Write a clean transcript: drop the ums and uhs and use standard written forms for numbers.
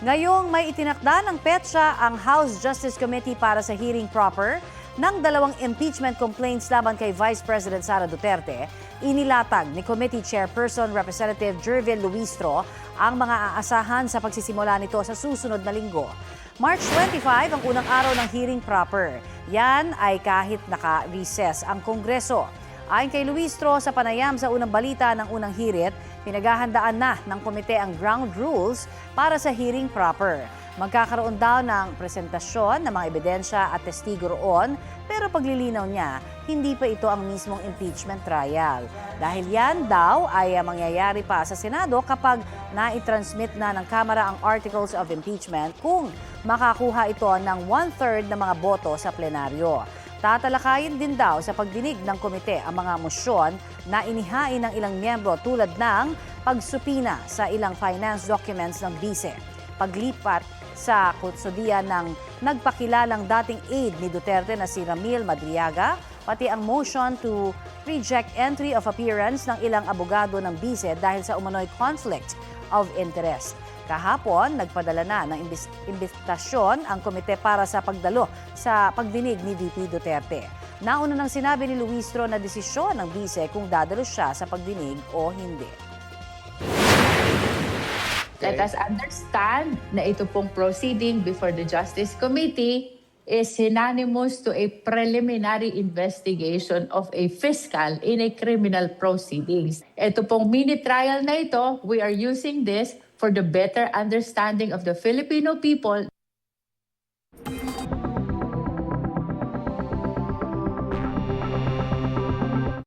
Ngayong may itinakda ng petsa ang House Justice Committee para sa hearing proper ng dalawang impeachment complaints laban kay Vice President Sara Duterte, inilatag ni Committee Chairperson Representative Jervin Luistro ang mga aasahan sa pagsisimula nito sa susunod na linggo. March 25 ang unang araw ng hearing proper. Yan ay kahit naka-recess ang Kongreso. Ayon kay Luistro, sa panayam sa unang balita ng unang hirit, pinaghahandaan na ng komite ang ground rules para sa hearing proper. Magkakaroon daw ng presentasyon ng mga ebidensya at testigo roon, pero paglilinaw niya, hindi pa ito ang mismong impeachment trial. Dahil yan daw ay mangyayari pa sa Senado kapag naitransmit na ng Kamara ang Articles of Impeachment kung makakuha ito ng 1/3 ng mga boto sa plenaryo. Tatalakayin din daw sa pagdinig ng komite ang mga mosyon na inihain ng ilang miyembro tulad ng pagsupina sa ilang finance documents ng bise, paglipat sa kustodiya ng nagpakilalang dating aide ni Duterte na si Ramil Madriaga, pati ang motion to reject entry of appearance ng ilang abogado ng bise dahil sa umano'y conflict of interest. Kahapon, nagpadala na ng imbitasyon ang komite para sa pagdalo sa pagdinig ni VP Duterte. Nauna nang sinabi ni Luistro na desisyon ng bise kung dadalo siya sa pagdinig o hindi. Let us understand na ito pong proceeding before the Justice Committee is synonymous to a preliminary investigation of a fiscal in a criminal proceedings. Ito pong mini trial na ito, we are using this for the better understanding of the Filipino people.